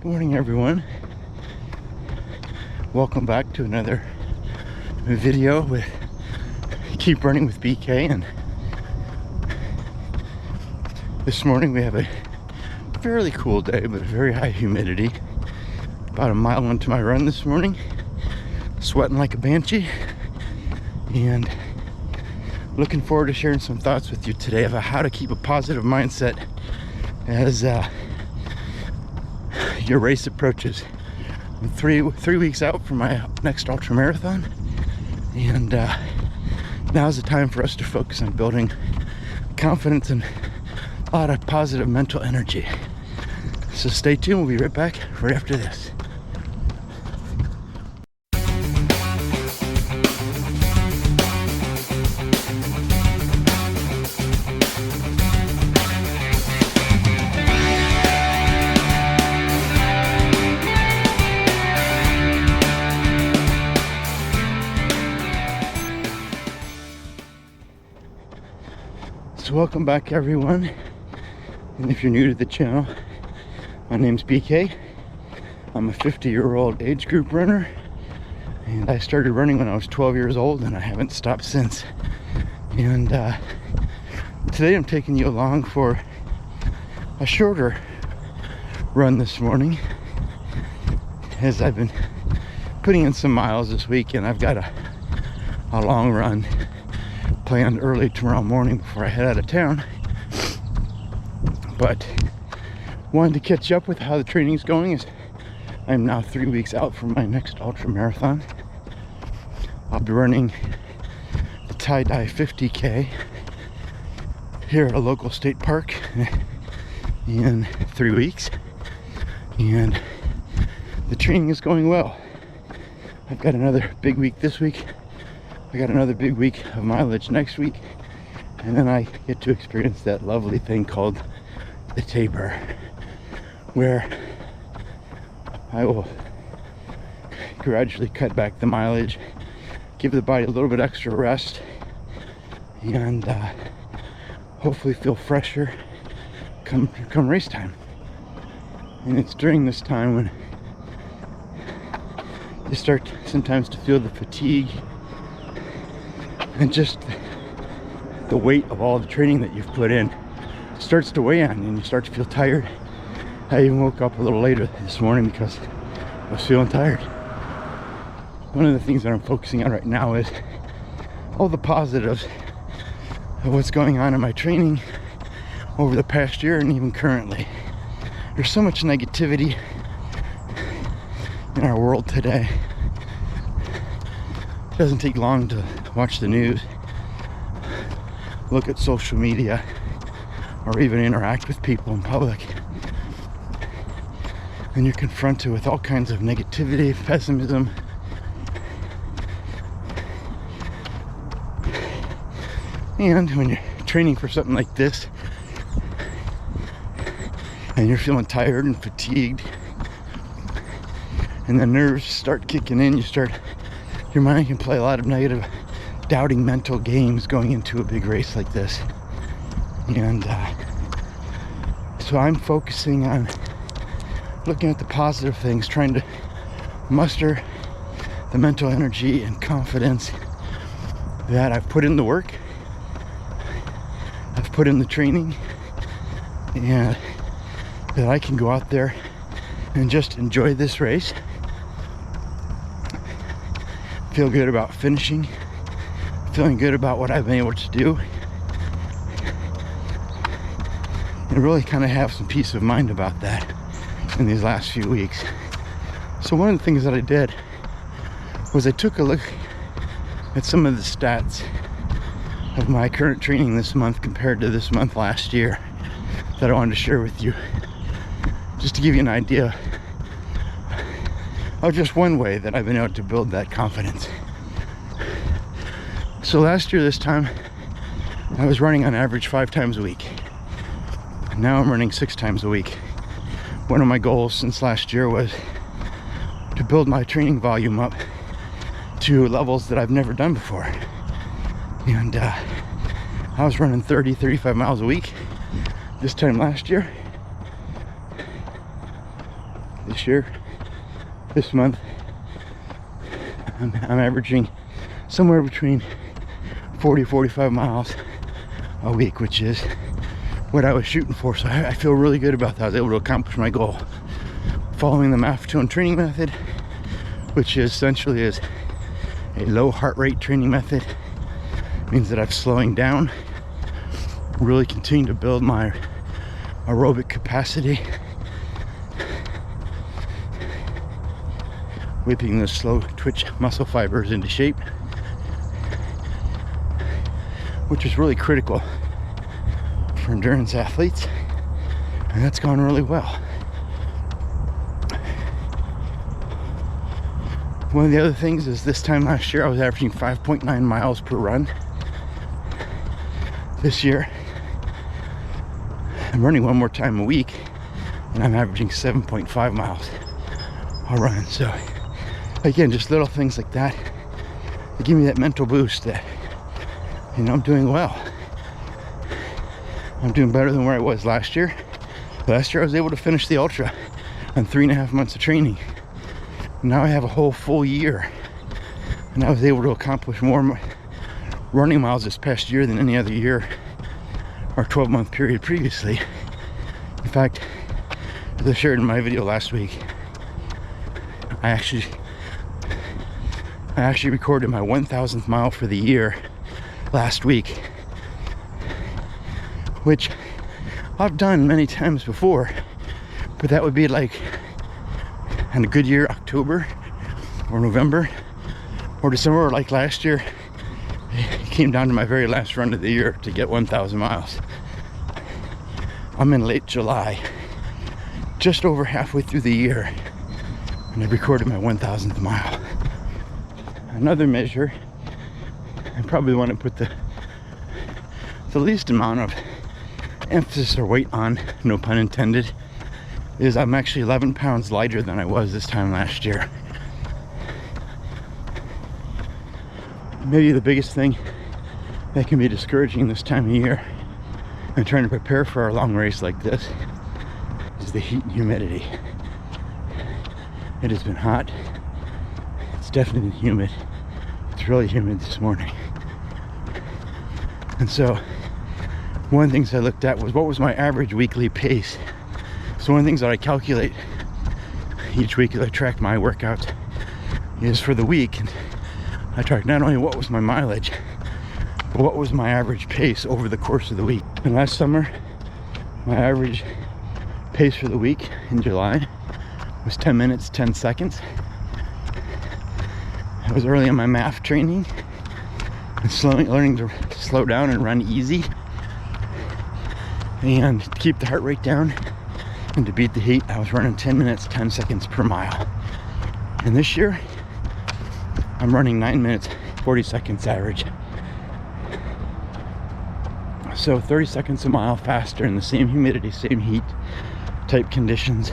Good morning, everyone. Welcome back to another video with Keep Running with BK. And this morning we have a fairly cool day, but very high humidity. About a mile into my run this morning, sweating like a banshee, and looking forward to sharing some thoughts with you today about how to keep a positive mindset as your race approaches. I'm three weeks out from my next ultra marathon, and now's the time for us to focus on building confidence and a lot of positive mental energy. So stay tuned, we'll be right back right after this. So welcome back, everyone, and if you're new to the channel, my name's BK. I'm a 50-year-old age group runner, and I started running when I was 12 years old, and I haven't stopped since. And today I'm taking you along for a shorter run this morning, as I've been putting in some miles this week, and I've got a long run planned early tomorrow morning before I head out of town. But wanted to catch up with how the training's going, as I'm now 3 weeks out from my next ultra marathon. I'll be running the tie-dye 50K here at a local state park in 3 weeks, and the training is going well. I've got another big week this week. I got another big week of mileage next week, and then I get to experience that lovely thing called the taper, where I will gradually cut back the mileage, give the body a little bit extra rest, and hopefully feel fresher come race time. And it's during this time when you start sometimes to feel the fatigue and just the weight of all the training that you've put in starts to weigh on you, and you start to feel tired. I even woke up a little later this morning because I was feeling tired. One of the things that I'm focusing on right now is all the positives of what's going on in my training over the past year and even currently. There's so much negativity in our world today. It doesn't take long to watch the news, look at social media, or even interact with people in public, and you're confronted with all kinds of negativity, pessimism, and when you're training for something like this and you're feeling tired and fatigued and the nerves start kicking in, your mind can play a lot of negative, doubting mental games going into a big race like this. And so I'm focusing on looking at the positive things, trying to muster the mental energy and confidence that I've put in the work, I've put in the training, and that I can go out there and just enjoy this race, feel good about finishing, feeling good about what I've been able to do, and really kind of have some peace of mind about that in these last few weeks. So one of the things that I did was I took a look at some of the stats of my current training this month compared to this month last year that I wanted to share with you, just to give you an idea of just one way that I've been able to build that confidence. So last year this time I was running on average 5 times a week. Now I'm running 6 times a week. One of my goals since last year was to build my training volume up to levels that I've never done before. And I was running 35 miles a week this time last year. this month, I'm averaging somewhere between 40-45 miles a week, which is what I was shooting for. So I feel really good about that. I was able to accomplish my goal following the MAF training method, which essentially is a low heart rate training method. It means that I'm slowing down, really continue to build my aerobic capacity, whipping the slow twitch muscle fibers into shape, which is really critical for endurance athletes, and that's gone really well. One of the other things is this time last year I was averaging 5.9 miles per run. This year I'm running one more time a week and I'm averaging 7.5 miles a run. So again, just little things like that give me that mental boost that, you know, I'm doing well. I'm doing better than where I was last year. Last year I was able to finish the ultra on 3.5 months of training. Now I have a whole full year, and I was able to accomplish more running miles this past year than any other year or 12-month period previously. In fact, as I shared in my video last week, I actually recorded my 1,000th mile for the year last week, which I've done many times before, but that would be like in a good year, October or November or December, or like last year, it came down to my very last run of the year to get 1,000 miles. I'm in late July, just over halfway through the year, and I recorded my 1,000th mile. Another measure, I probably want to put the least amount of emphasis or weight on, no pun intended, is I'm actually 11 pounds lighter than I was this time last year. Maybe the biggest thing that can be discouraging this time of year and trying to prepare for a long race like this is the heat and humidity. It has been hot. It's definitely been humid. It's really humid this morning. And so one of the things I looked at was what was my average weekly pace. So one of the things that I calculate each week as I track my workouts is for the week. And I track not only what was my mileage, but what was my average pace over the course of the week. And last summer, my average pace for the week in July was 10 minutes, 10 seconds. I was early in my MAF training and learning to slow down and run easy and to keep the heart rate down. And to beat the heat, I was running 10 minutes, 10 seconds per mile. And this year, I'm running 9 minutes, 40 seconds average. So 30 seconds a mile faster in the same humidity, same heat type conditions,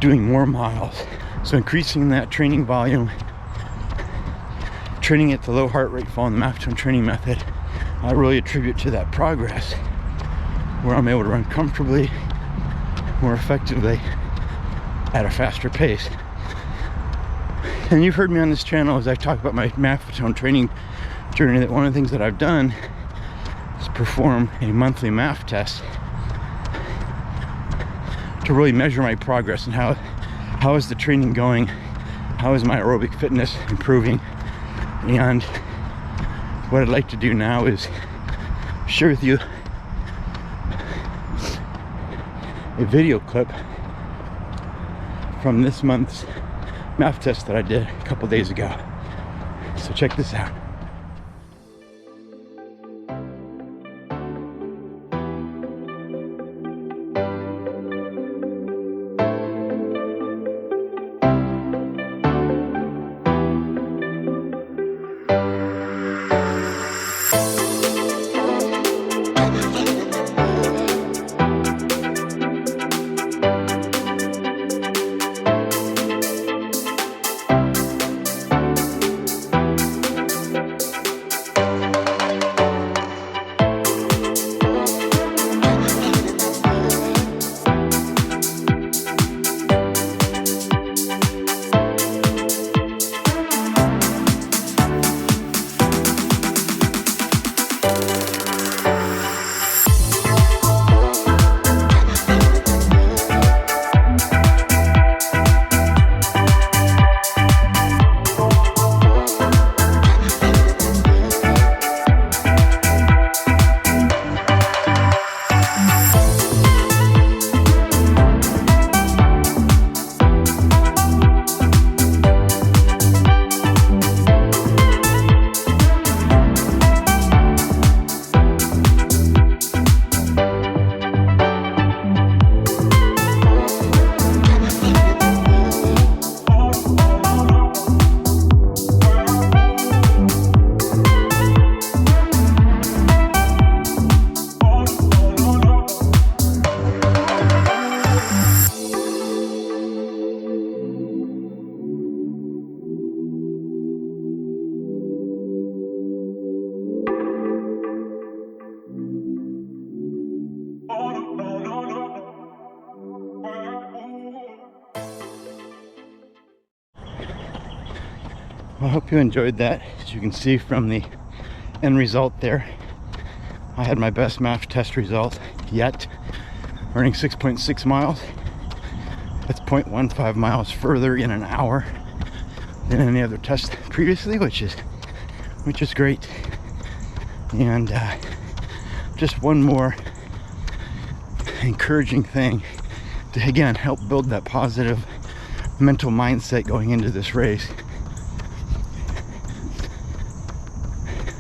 doing more miles. So increasing that training volume, training at the low heart rate, following the MAF training method, I really attribute to that progress, where I'm able to run comfortably, more effectively, at a faster pace. And you've heard me on this channel as I talk about my MAF training journey, that one of the things that I've done is perform a monthly MAF test to really measure my progress and how is the training going, how is my aerobic fitness improving. And what I'd like to do now is share with you a video clip from this month's MAF test that I did a couple days ago. So check this out. Well, I hope you enjoyed that. As you can see from the end result there, I had my best MAF test result yet, running 6.6 miles. That's 0.15 miles further in an hour than any other test previously, which is great. And just one more encouraging thing to again help build that positive mental mindset going into this race.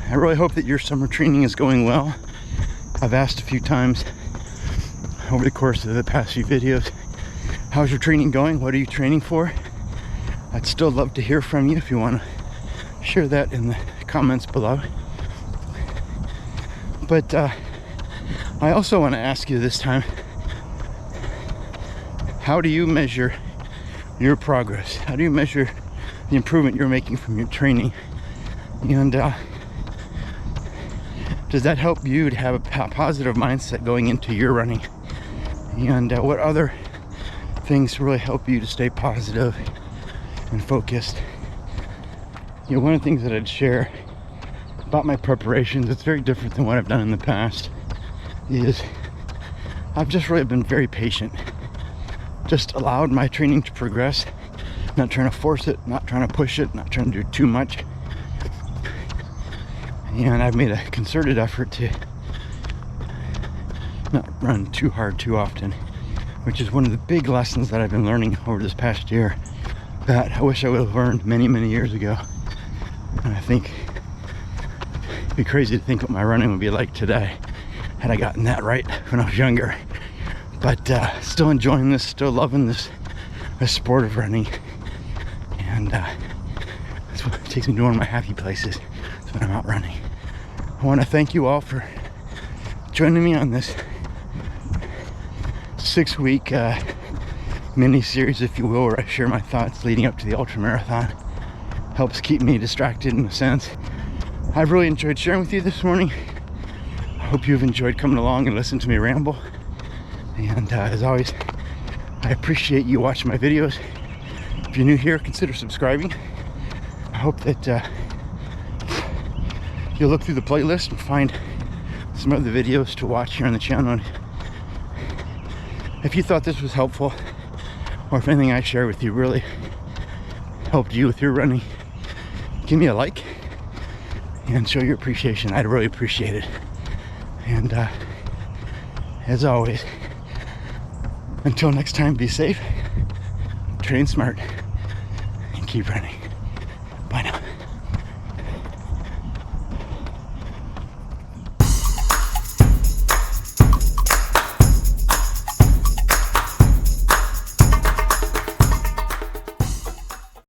I really hope that your summer training is going well. I've asked a few times over the course of the past few videos, how's your training going? What are you training for? I'd still love to hear from you if you want to share that in the comments below. But I also want to ask you this time, how do you measure your progress? How do you measure the improvement you're making from your training? And does that help you to have a positive mindset going into your running? And what other things really help you to stay positive and focused? You know, one of the things that I'd share about my preparations, it's very different than what I've done in the past, is I've just really been very patient. Just allowed my training to progress, not trying to force it, not trying to push it, not trying to do too much. And I've made a concerted effort to not run too hard too often, which is one of the big lessons that I've been learning over this past year that I wish I would have learned many years ago. And I think it'd be crazy to think what my running would be like today had I gotten that right when I was younger. But still enjoying this, still loving this sport of running. And that's what takes me to one of my happy places. That's when I'm out running. I want to thank you all for joining me on this 6-week mini-series, if you will, where I share my thoughts leading up to the ultra marathon. Helps keep me distracted in a sense. I've really enjoyed sharing with you this morning. I hope you've enjoyed coming along and listening to me ramble. And as always, I appreciate you watching my videos. If you're new here, consider subscribing. I hope that you'll look through the playlist and find some other videos to watch here on the channel. If you thought this was helpful, or if anything I share with you really helped you with your running, give me a like and show your appreciation. I'd really appreciate it. And as always, until next time, be safe, train smart, and keep running.